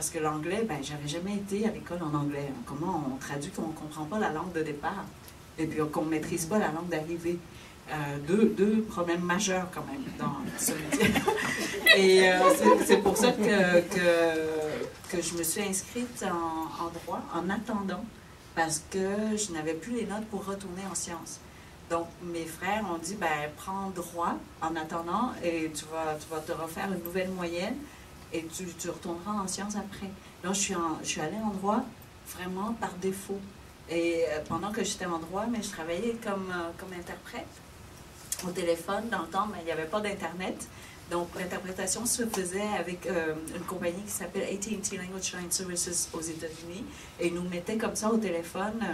parce que l'anglais, ben, j'avais jamais été à l'école en anglais. Comment on traduit qu'on ne comprend pas la langue de départ et puis qu'on ne maîtrise pas la langue d'arrivée? Deux problèmes majeurs quand même dans ce métier. Et c'est pour ça que je me suis inscrite en droit en attendant, parce que je n'avais plus les notes pour retourner en sciences. Donc mes frères ont dit, ben, prends droit en attendant et tu vas te refaire une nouvelle moyenne et tu retourneras en sciences après. Donc je suis allée en droit vraiment par défaut. Et pendant que j'étais en droit, mais je travaillais comme interprète au téléphone. Dans le temps, mais il n'y avait pas d'Internet. Donc, l'interprétation se faisait avec une compagnie qui s'appelle AT&T Language Line Services aux États-Unis. Et ils nous mettaient comme ça au téléphone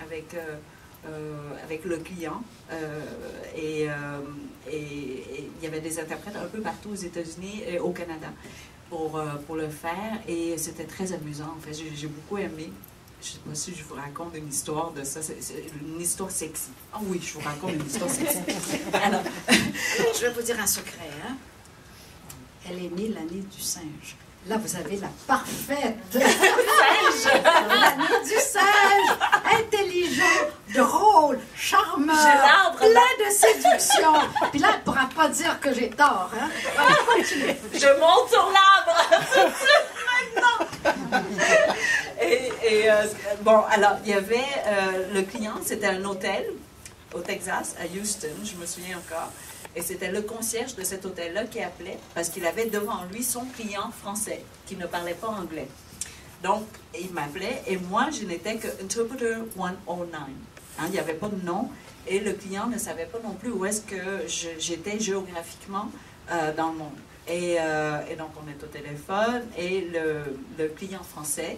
avec le client. Et il y avait des interprètes un peu partout aux États-Unis et au Canada pour le faire. Et c'était très amusant. En fait, j'ai beaucoup aimé. Je ne sais pas si je vous raconte une histoire de ça. C'est une histoire sexy. Ah oui, je vous raconte une histoire sexy. Alors, je vais vous dire un secret. Hein? Elle est née l'année du singe. Là, vous avez la parfaite singe. L'année du singe. Intelligent, drôle, charmeur, plein de séduction. Puis là, elle ne pourra pas dire que j'ai tort. Hein? Je monte sur l'arbre tout de suite maintenant. Bon, alors, il y avait le client, c'était un hôtel au Texas, à Houston, je me souviens encore. Et c'était le concierge de cet hôtel-là qui appelait parce qu'il avait devant lui son client français qui ne parlait pas anglais. Donc, il m'appelait et moi, je n'étais que Interpreter 109. Hein, il n'y avait pas de nom et le client ne savait pas non plus où est-ce que j'étais géographiquement dans le monde. Et donc, on est au téléphone et le client français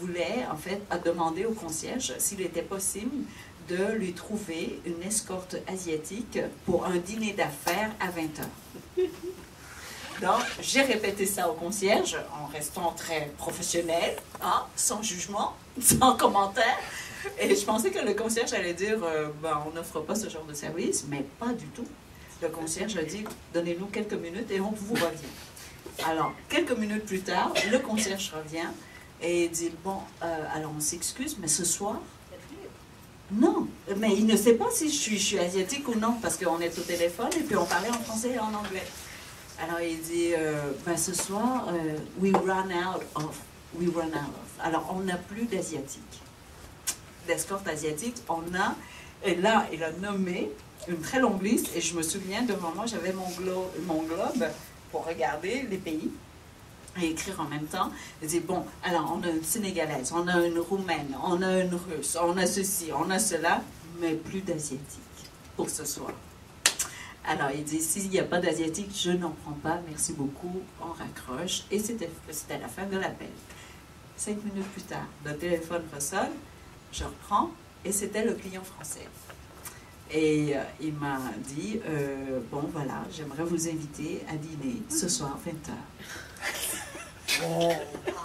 voulait, en fait, demander au concierge s'il était possible de lui trouver une escorte asiatique pour un dîner d'affaires à 20h. Donc, j'ai répété ça au concierge en restant très professionnel, hein, sans jugement, sans commentaire. Et je pensais que le concierge allait dire ben, on n'offre pas ce genre de service, mais pas du tout. Le concierge a dit donnez-nous quelques minutes et on vous revient. Alors, quelques minutes plus tard, le concierge revient et dit bon, alors on s'excuse, mais ce soir, non, mais il ne sait pas si je suis asiatique ou non, parce qu'on est au téléphone et puis on parlait en français et en anglais. Alors il dit, ben, ce soir, we run out of. Alors on n'a plus d'asiatiques, d'escorte asiatique, on a, et là il a nommé une très longue liste, et je me souviens, devant moi j'avais mon globe pour regarder les pays, et écrire en même temps. Il dit, bon, alors on a une Sénégalaise, on a une Roumaine, on a une Russe, on a ceci, on a cela, mais plus d'Asiatiques pour ce soir. Alors il dit, s'il n'y a pas d'Asiatique, je n'en prends pas, merci beaucoup, on raccroche. Et c'était la fin de l'appel. 5 minutes plus tard, le téléphone ressonne, je reprends, et c'était le client français. Et il m'a dit, bon voilà, j'aimerais vous inviter à dîner ce soir, 20h. Oh,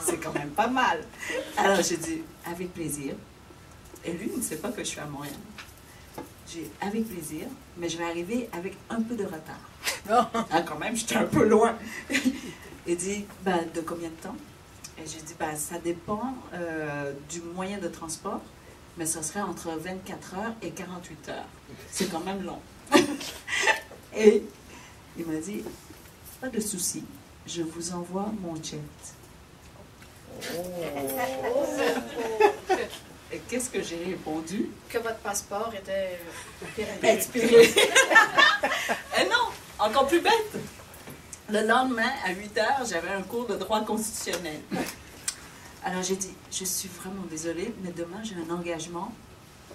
c'est quand même pas mal. Alors j'ai dit, avec plaisir. Et lui, il ne sait pas que je suis à Montréal. J'ai avec plaisir, mais je vais arriver avec un peu de retard. Ah, quand même, j'étais un peu loin. Il dit, ben, de combien de temps? Et j'ai dit, ben, ça dépend du moyen de transport, mais ça serait entre 24 heures et 48 heures. C'est quand même long. Et il m'a dit, pas de souci. Je vous envoie mon jet. Oh. Et qu'est-ce que j'ai répondu? Que votre passeport était expiré. Et non, encore plus bête. Le lendemain, à 8h, j'avais un cours de droit constitutionnel. Alors j'ai dit, je suis vraiment désolée, mais demain j'ai un engagement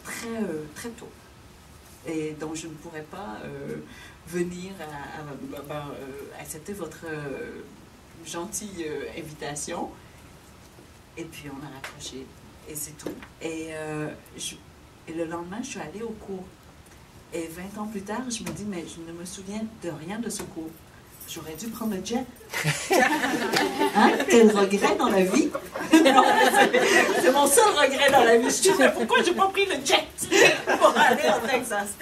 très tôt. Et donc je ne pourrais pas venir accepter votre gentille invitation. Et puis on a raccroché, et c'est tout. Et le lendemain, je suis allée au cours. Et 20 ans plus tard, je me dis, mais je ne me souviens de rien de ce cours. J'aurais dû prendre le jet. Hein? Quel regret dans la vie. C'est mon seul regret dans la vie. Je me dis, mais pourquoi je n'ai pas pris le jet pour aller au Texas?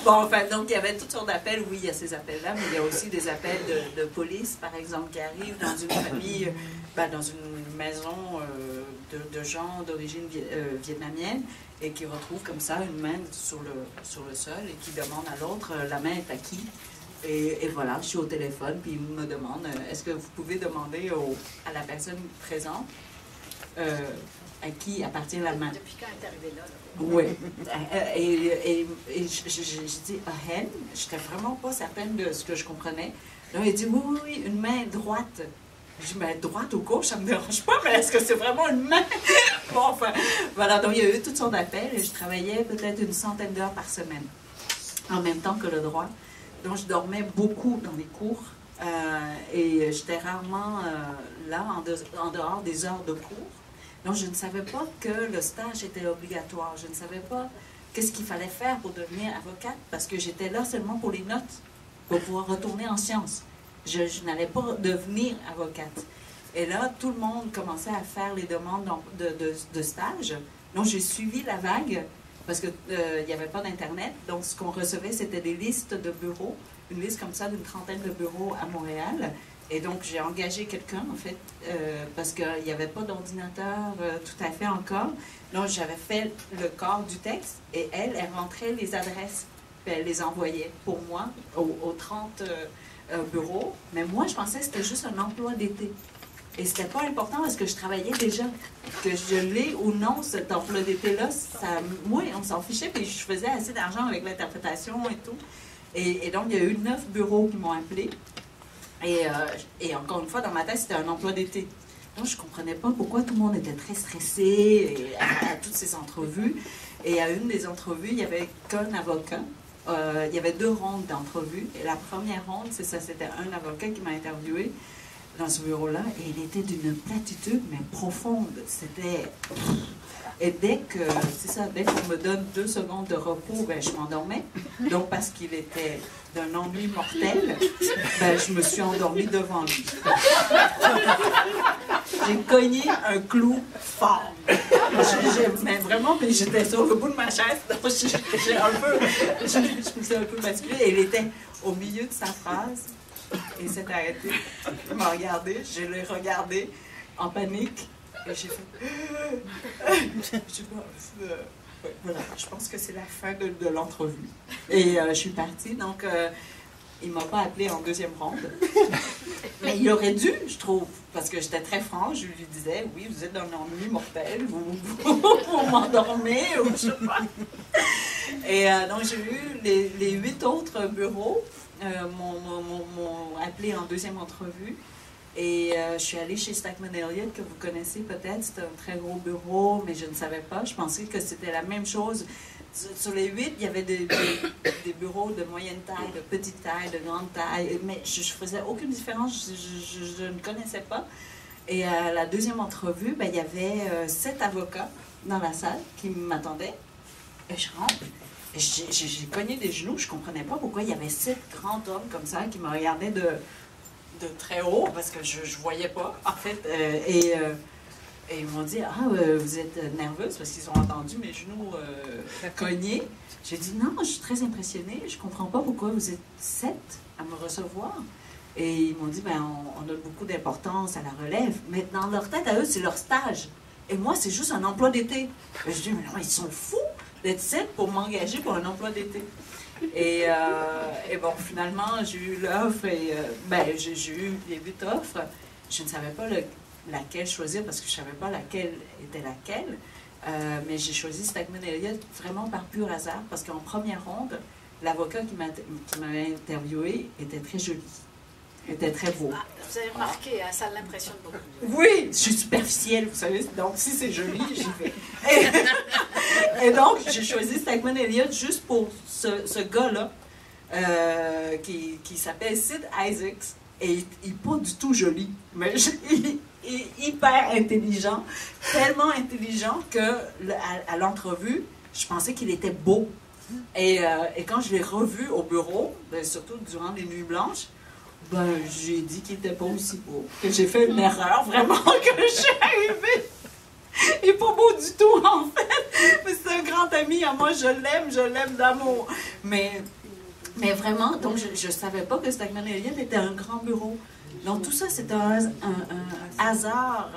Bon, enfin, donc il y avait toutes sortes d'appels. Oui, il y a ces appels-là, mais il y a aussi des appels de police, par exemple, qui arrivent dans une famille, dans une maison de gens d'origine vietnamienne et qui retrouvent comme ça une main sur le sol et qui demandent à l'autre, la main est à qui? Et voilà, je suis au téléphone, puis il me demande, est-ce que vous pouvez demander à la personne présente à qui appartient la main? Depuis quand est arrivé là? Oui. Et je dis, hen? Je n'étais vraiment pas certaine de ce que je comprenais. Là, il dit, oui, une main droite. Je dis, mais droite ou gauche, ça ne me dérange pas, mais est-ce que c'est vraiment une main? Bon, enfin, voilà, donc il y a eu toutes sortes d'appels et je travaillais peut-être une centaine d'heures par semaine, en même temps que le droit. Donc, je dormais beaucoup dans les cours et j'étais rarement là, en dehors des heures de cours. Donc, je ne savais pas que le stage était obligatoire. Je ne savais pas qu'est-ce qu'il fallait faire pour devenir avocate parce que j'étais là seulement pour les notes, pour pouvoir retourner en sciences. Je n'allais pas devenir avocate. Et là, tout le monde commençait à faire les demandes de stage. Donc, j'ai suivi la vague parce qu'il n'y avait pas d'Internet. Donc, ce qu'on recevait, c'était des listes de bureaux, une liste comme ça d'une trentaine de bureaux à Montréal. Et donc, j'ai engagé quelqu'un, en fait, parce qu'il n'y avait pas d'ordinateur tout à fait encore. Donc, j'avais fait le corps du texte et elle rentrait les adresses. Puis elle les envoyait pour moi aux 30 bureaux. Mais moi, je pensais que c'était juste un emploi d'été. Et c'était pas important parce que je travaillais déjà. Que je l'ai ou non, cet emploi d'été-là, moi, on s'en fichait. Puis je faisais assez d'argent avec l'interprétation et tout. Et donc, il y a eu 9 bureaux qui m'ont appelé. Et encore une fois, dans ma tête, c'était un emploi d'été. Donc, je ne comprenais pas pourquoi tout le monde était très stressé à toutes ces entrevues. Et à une des entrevues, il n'y avait qu'un avocat. Il y avait 2 rondes d'entrevues. Et la première ronde, c'était un avocat qui m'a interviewé dans ce bureau-là. Et il était d'une platitude, mais profonde. C'était... Et dès qu'on me donne 2 secondes de repos, je m'endormais. Donc, parce qu'il était d'un ennui mortel, je me suis endormie devant lui. J'ai cogné un clou fort. Mais vraiment, puis j'étais sur le bout de ma chaise, donc je me suis un peu basculée. Et il était au milieu de sa phrase, et il s'est arrêté. Il m'a regardé, je l'ai regardé en panique. Et j'ai fait... voilà, je pense que c'est la fin de l'entrevue. Et je suis partie, donc il ne m'a pas appelé en 2e ronde. Mais il aurait dû, je trouve, parce que j'étais très franche, je lui disais, oui, vous êtes dans un ennui mortel, vous m'endormez, ou je sais pas. Et donc j'ai eu les 8 autres bureaux m'ont appelé en 2e entrevue. Et je suis allée chez Stikeman Elliott, que vous connaissez peut-être. C'était un très gros bureau, mais je ne savais pas. Je pensais que c'était la même chose. Sur les 8, il y avait des bureaux de moyenne taille, de petite taille, de grande taille. Mais je ne faisais aucune différence. Je ne connaissais pas. Et à la 2e entrevue, il y avait 7 avocats dans la salle qui m'attendaient. Et je rentre. J'ai cogné des genoux. Je ne comprenais pas pourquoi il y avait 7 grands hommes comme ça qui me regardaient de très haut, parce que je ne voyais pas, en fait. Et ils m'ont dit, vous êtes nerveuse, parce qu'ils ont entendu mes genoux cogner. J'ai dit, non, je suis très impressionnée, je ne comprends pas pourquoi vous êtes 7 à me recevoir. Et ils m'ont dit, on donne beaucoup d'importance à la relève, mais dans leur tête, à eux, c'est leur stage. Et moi, c'est juste un emploi d'été. Je dis, mais non, ils sont fous d'être 7 pour m'engager pour un emploi d'été. Et bon, finalement, j'ai eu l'offre et j'ai eu les 8 offres. Je ne savais pas laquelle choisir parce que je ne savais pas laquelle était laquelle. Mais j'ai choisi Stikeman Elliott vraiment par pur hasard parce qu'en première ronde, l'avocat qui m'avait interviewé était très joli. Était très beau. Vous avez remarqué, ça l'impressionne beaucoup. Oui, je suis superficielle, vous savez. Donc, si c'est joli, j'y vais. Et donc, j'ai choisi Stikeman Elliott juste pour ce gars-là, qui s'appelle Sid Isaacs. Et il n'est pas du tout joli, mais il est hyper intelligent, tellement intelligent qu'à l'entrevue, je pensais qu'il était beau. Et quand je l'ai revu au bureau, surtout durant les nuits blanches, j'ai dit qu'il n'était pas aussi beau. Que j'ai fait une erreur, vraiment, que je suis arrivée. Il n'est pas beau du tout, en fait. Mais c'est un grand ami à moi, je l'aime d'amour. Mais Mais vraiment, donc je ne savais pas que Stikeman Elliott était un grand bureau. Donc tout ça, c'est un hasard.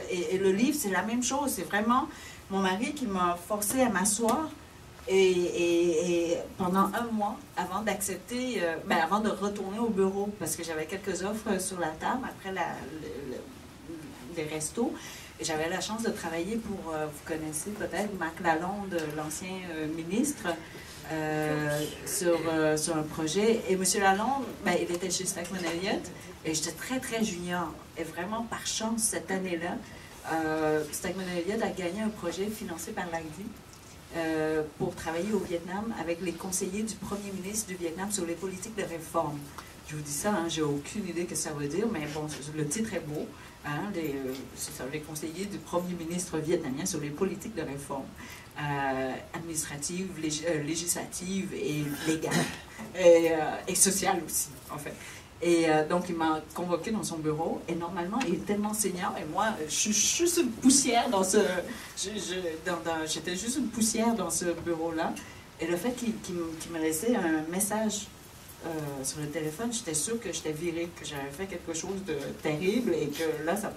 Et le livre, c'est la même chose. C'est vraiment mon mari qui m'a forcé à m'asseoir. Et pendant un mois, avant d'accepter, avant de retourner au bureau, parce que j'avais quelques offres sur la table après les restos, et j'avais la chance de travailler pour, vous connaissez peut-être, Marc Lalonde, l'ancien ministre, sur un projet. Et M. Lalonde, il était chez Stikeman Elliott, et j'étais très, très junior. Et vraiment, par chance, cette année-là, Stikeman Elliott a gagné un projet financé par l'AGDI, pour travailler au Vietnam avec les conseillers du premier ministre du Vietnam sur les politiques de réforme. Je vous dis ça, j'ai aucune idée que ça veut dire, mais bon, le titre est beau. Les conseillers du premier ministre vietnamien sur les politiques de réforme administratives, législatives et légales, et sociales aussi, en fait. Et donc, il m'a convoqué dans son bureau. Et normalement, il est tellement senior. Et moi, je suis juste une poussière dans ce... J'étais juste une poussière dans ce bureau-là. Et le fait qu'il me laissait un message sur le téléphone, j'étais sûre que j'étais virée, que j'avais fait quelque chose de terrible et que là, ça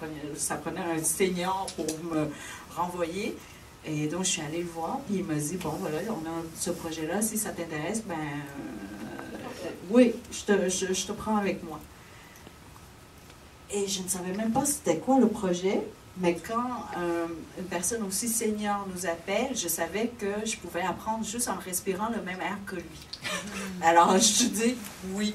prenait un senior pour me renvoyer. Et donc, je suis allée le voir. Puis il m'a dit, bon, voilà, on a ce projet-là. Si ça t'intéresse, oui, je te prends avec moi. Et je ne savais même pas c'était quoi le projet, mais quand une personne aussi senior nous appelle, je savais que je pouvais apprendre juste en respirant le même air que lui. Alors, je dis oui,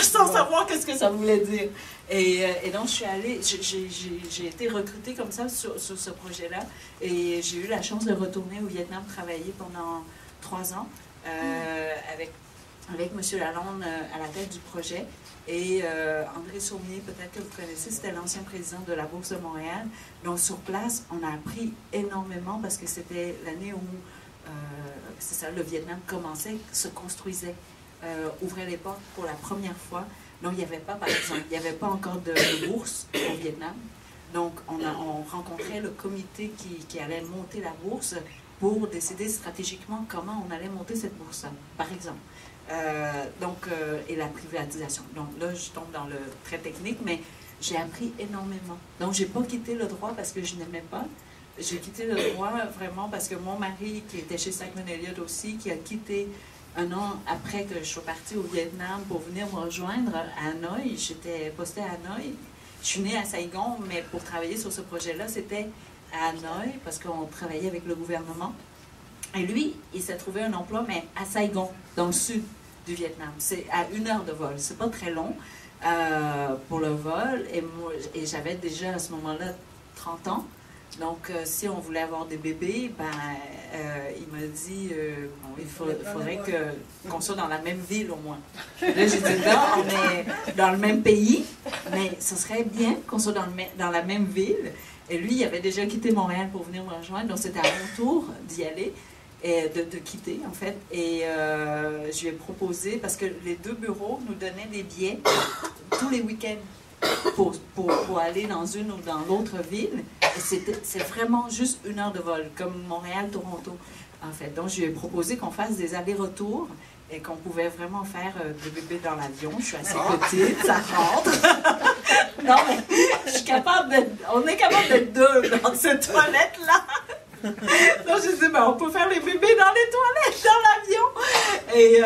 sans savoir qu'est-ce que ça voulait dire. Et donc, je suis allée, j'ai été recrutée comme ça sur ce projet-là, et j'ai eu la chance de retourner au Vietnam travailler pendant 3 ans avec M. Lalonde à la tête du projet. Et André Saumier, peut-être que vous connaissez, c'était l'ancien président de la Bourse de Montréal. Donc sur place, on a appris énormément parce que c'était l'année où le Vietnam commençait, se construisait, ouvrait les portes pour la première fois. Donc il n'y avait pas, par exemple, il n'y avait pas encore de bourse au Vietnam. Donc on rencontrait le comité qui allait monter la bourse pour décider stratégiquement comment on allait monter cette bourse-là, par exemple. Et la privatisation. Donc là, je tombe dans le très technique, mais j'ai appris énormément. Donc, je n'ai pas quitté le droit parce que je n'aimais pas. J'ai quitté le droit vraiment parce que mon mari, qui était chez Stikeman Elliott aussi, qui a quitté 1 an après que je sois partie au Vietnam pour venir me rejoindre à Hanoï. J'étais postée à Hanoï. Je suis née à Saigon, mais pour travailler sur ce projet-là, c'était à Hanoï parce qu'on travaillait avec le gouvernement. Et lui, il s'est trouvé un emploi, mais à Saigon, dans le sud du Vietnam. C'est à 1 heure de vol. C'est pas très long pour le vol. Et j'avais déjà à ce moment-là 30 ans. Donc, si on voulait avoir des bébés, il m'a dit il faudrait qu'on soit dans la même ville au moins. Là, j'ai dit là, on est dans le même pays, mais ce serait bien qu'on soit dans la même ville. Et lui, il avait déjà quitté Montréal pour venir me rejoindre, donc c'était à mon tour d'y aller. Et de quitter, en fait. Et je lui ai proposé, parce que les 2 bureaux nous donnaient des billets tous les week-ends pour aller dans une ou dans l'autre ville. Et c'est vraiment juste 1 heure de vol, comme Montréal-Toronto, en fait. Donc, je lui ai proposé qu'on fasse des allers-retours et qu'on pouvait vraiment faire des bébés dans l'avion. Je suis assez petite, ça rentre. Non, mais on est capable d'être 2 dans cette toilette-là. Donc, je dis, on peut faire les bébés dans les toilettes, dans l'avion. Et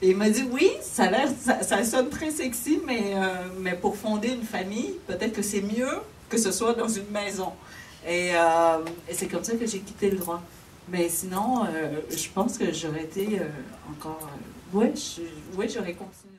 il m'a dit, oui, ça sonne très sexy, mais pour fonder une famille, peut-être que c'est mieux que ce soit dans une maison. Et c'est comme ça que j'ai quitté le droit. Mais sinon, je pense que j'aurais été encore... j'aurais continué.